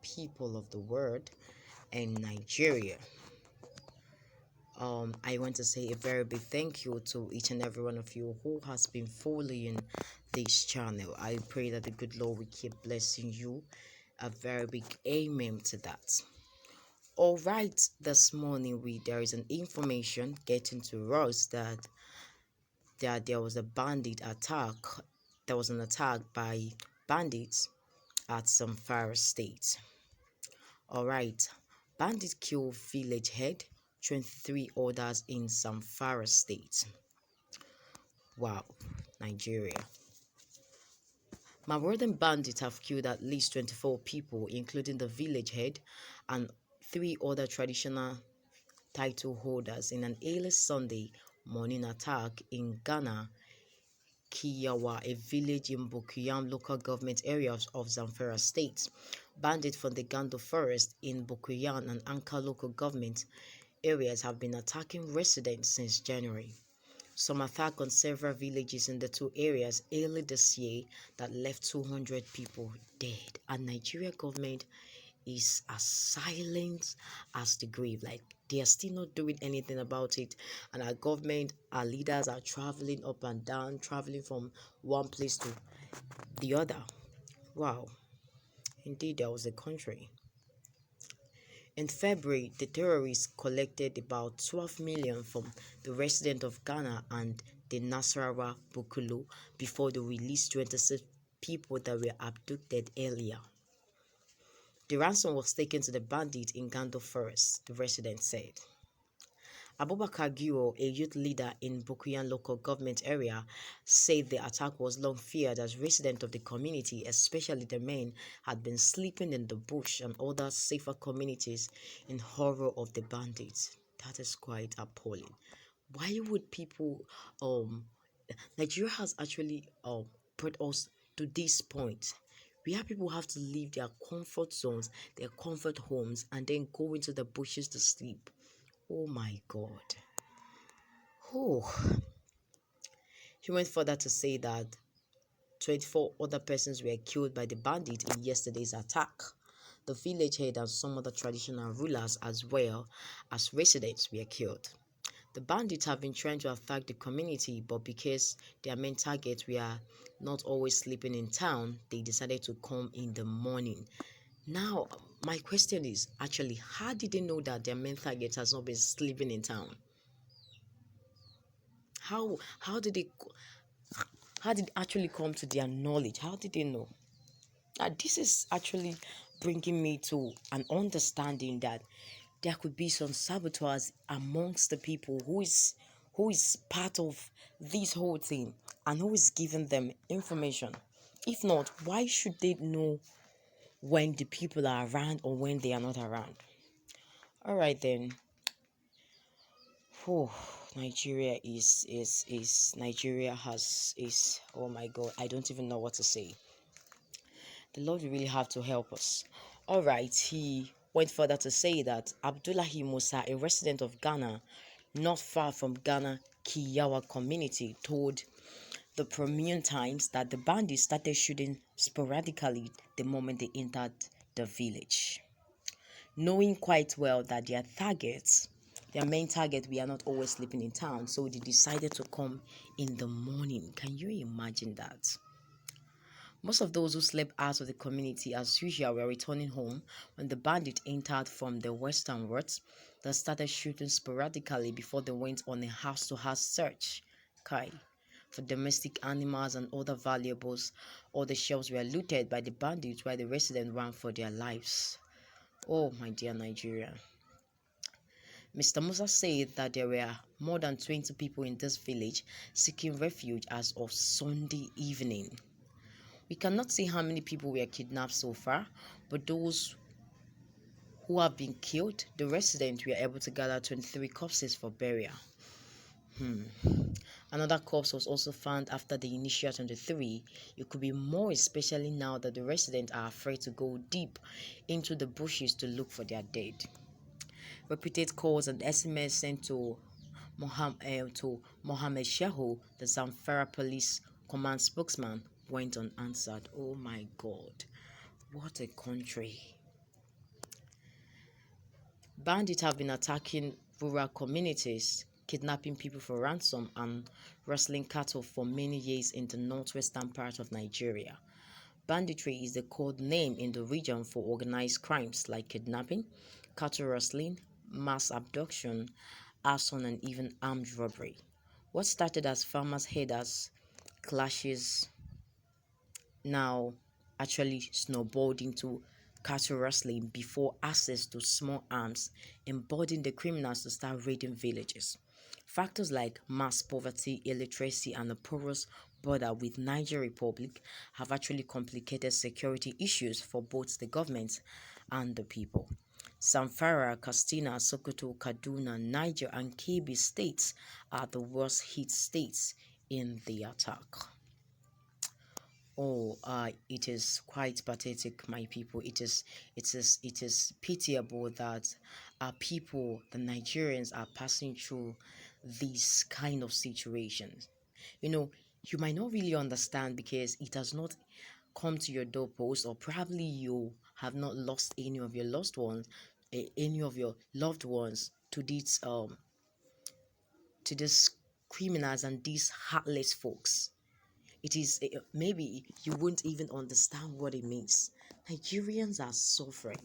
people of the world and Nigeria. I want to say a very big thank you to each and every one of you who has been following this channel. I pray that the good Lord will keep blessing you. A very big amen to that. All right, this morning there is an information getting to us that there was a bandit attack. There was an attack by bandits at Zamfara state. All right, bandit kill village head, 23 others in Zamfara state. Wow, Nigeria. Marauding bandits have killed at least 24 people, including the village head and 3 other traditional title holders in an early Sunday morning attack in Ghana, Kiyawa, a village in Bukuyam local government area of Zamfara state. Bandits from the Gando forest in Bukuyam and Anka local government areas have been attacking residents since January. Some attack on several villages in the two areas early this year that left 200 people dead. And Nigeria government is as silent as the grave. Like, they are still not doing anything about it. And our government, our leaders are traveling up and down, traveling from one place to the other. Wow. Indeed, there was a country. In February, the terrorists collected about 12 million from the residents of Ghana and the Nasarawa Bukulu before they released 26 people that were abducted earlier. The ransom was taken to the bandit in Gando Forest, the resident said. Abubakar Giro, a youth leader in Bukuyan local government area, said the attack was long feared as residents of the community, especially the men, had been sleeping in the bush and other safer communities in horror of the bandits. That is quite appalling. Why would people Nigeria has actually brought us to this point where people have to leave their comfort zones, their comfort homes, and then go into the bushes to sleep. Oh my God. Oh. He went further to say that 24 other persons were killed by the bandit in yesterday's attack. The village head and some other traditional rulers as well as residents were killed. The bandits have been trying to attack the community, but because their main targets were not always sleeping in town, they decided to come in the morning. Now, my question is actually, how did they know that their main target has not been sleeping in town? How did it actually come to their knowledge? How did they know? This is actually bringing me to an understanding that there could be some saboteurs amongst the people who is part of this whole thing and who is giving them information. If not, why should they know when the people are around or when they are not around? All right then. Oh, Nigeria is oh my God, I don't even know what to say. The Lord will really have to help us. All right, he went further to say that Abdullahi Musa, a resident of Ghana, not far from Ghana Kiyawa community, told the Premium Times that the bandits started shooting sporadically the moment they entered the village, knowing quite well that their main target, we are not always sleeping in town, so they decided to come in the morning. Can you imagine that? Most of those who slept out of the community as usual were returning home when the bandit entered from the westernwards that started shooting sporadically before they went on a house-to-house search. For domestic animals and other valuables. All the shelves were looted by the bandits while the residents ran for their lives. Oh, my dear Nigeria. Mr. Musa said that there were more than 20 people in this village seeking refuge as of Sunday evening. We cannot see how many people were kidnapped so far, but those who have been killed, the residents were able to gather 23 corpses for burial. Another corpse was also found after the initial 23. It could be more, especially now that the residents are afraid to go deep into the bushes to look for their dead. Repeated calls and SMS sent to Mohammed Shehu, the Zamfara police command spokesman, went unanswered. Oh my God, what a country. Bandits have been attacking rural communities, kidnapping people for ransom, and rustling cattle for many years in the northwestern part of Nigeria. Banditry is the code name in the region for organized crimes like kidnapping, cattle rustling, mass abduction, arson, and even armed robbery. What started as farmers' herders clashes now actually snowballed into cattle rustling before access to small arms emboldened the criminals to start raiding villages. Factors like mass poverty, illiteracy, and a porous border with Niger Republic have actually complicated security issues for both the government and the people. Zamfara, Katsina, Sokoto, Kaduna, Niger, and Kebbi states are the worst hit states in the attack. Oh, it is quite pathetic, my people. It is pitiable that our people, the Nigerians, are passing through these kind of situations. You know, you might not really understand because it has not come to your doorpost, or probably you have not lost any of your lost ones, any of your loved ones to these criminals and these heartless folks. It is maybe you won't even understand what it means. Nigerians are suffering.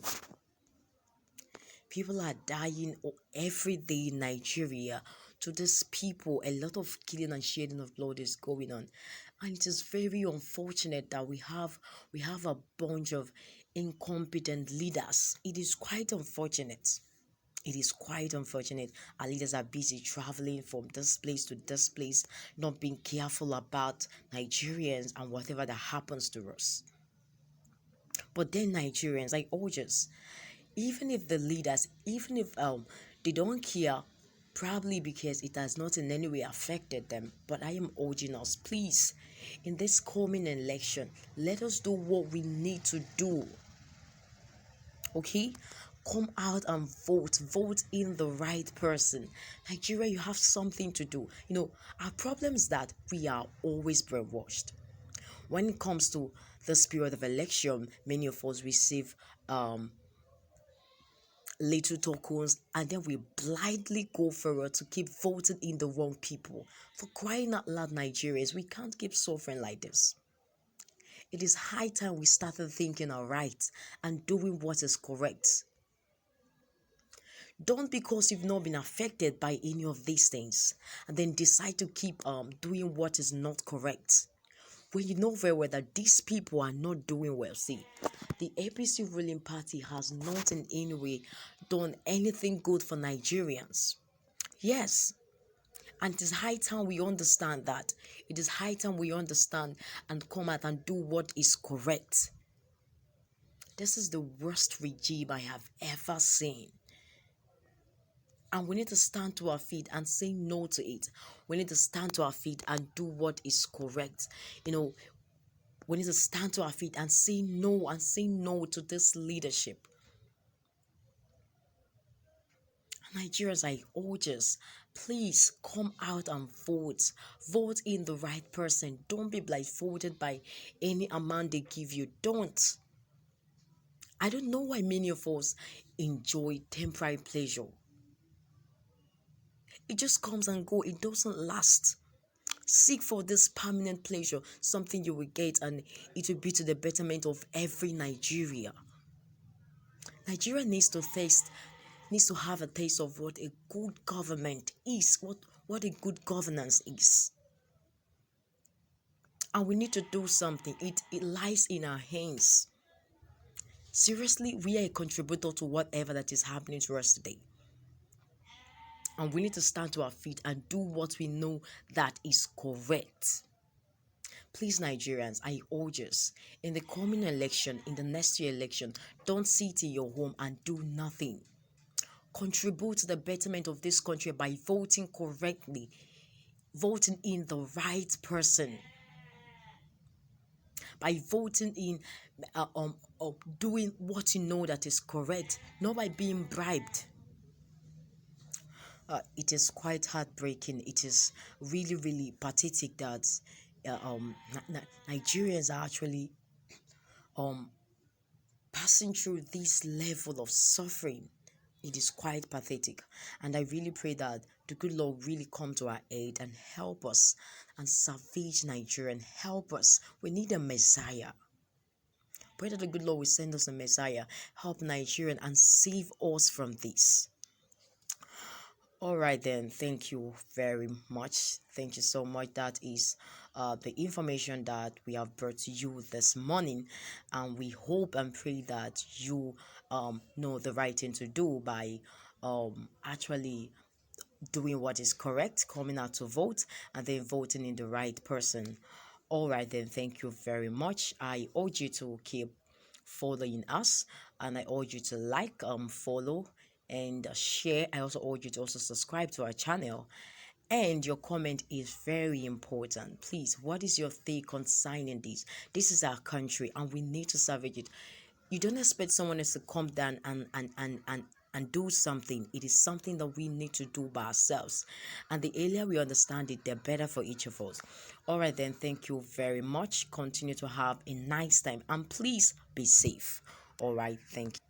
People are dying every day in Nigeria. To these people, a lot of killing and shedding of blood is going on, and it is very unfortunate that we have a bunch of incompetent leaders. It is quite unfortunate. It is quite unfortunate. Our leaders are busy traveling from this place to this place, not being careful about Nigerians and whatever that happens to us. But then Nigerians, I urge us, even if the leaders, even if they don't care, probably because it has not in any way affected them. But I am urging us, please, in this coming election, let us do what we need to do. Okay, come out and vote in the right person. Nigeria, you have something to do. Our problem is that we are always brainwashed when it comes to this period of election. Many of us receive little tokens, and then we blindly go forward to keep voting in the wrong people. For crying out loud, Nigerians, we can't keep suffering like this. It is high time we started thinking alright and doing what is correct. Don't, because you've not been affected by any of these things, and then decide to keep doing what is not correct when you know very well that these people are not doing well. See, the APC ruling party has not in any way done anything good for Nigerians. Yes, and it is high time we understand that. It is high time we understand and come out and do what is correct. This is the worst regime I have ever seen. And we need to stand to our feet and say no to it. We need to stand to our feet and do what is correct. We need to stand to our feet and say no to this leadership. Nigerians, I urge us, please come out and vote. Vote in the right person. Don't be blindfolded by any amount they give you. Don't. I don't know why many of us enjoy temporary pleasure. It just comes and go. It doesn't last. Seek for this permanent pleasure, something you will get, and it will be to the betterment of every Nigeria. Nigeria needs to have a taste of what a good government is, what a good governance is. And we need to do something. It lies in our hands. Seriously, we are a contributor to whatever that is happening to us today. And we need to stand to our feet and do what we know that is correct. Please, Nigerians, I urge us, in the coming election, in the next year election, don't sit in your home and do nothing. Contribute to the betterment of this country by voting correctly, voting in the right person, by voting in, doing what you know that is correct, not by being bribed. It is quite heartbreaking. It is really, really pathetic that Nigerians are actually passing through this level of suffering. It is quite pathetic. And I really pray that the good Lord really come to our aid and help us and salvage Nigeria and help us. We need a Messiah. Pray that the good Lord will send us a Messiah, help Nigeria and save us from this. All right, then. Thank you very much. Thank you so much. That is the information that we have brought to you this morning, and we hope and pray that you know the right thing to do by actually doing what is correct, coming out to vote, and then voting in the right person. All right, then. Thank you very much. I urge you to keep following us, and I urge you to like, follow, and share. I also urge you to also subscribe to our channel. And your comment is very important. Please, what is your take on signing this? This is our country, and we need to salvage it. You don't expect someone else to come down and do something. It is something that we need to do by ourselves, and the earlier we understand it, the better for each of us. All right, then. Thank you very much. Continue to have a nice time, and please be safe. All right, thank you.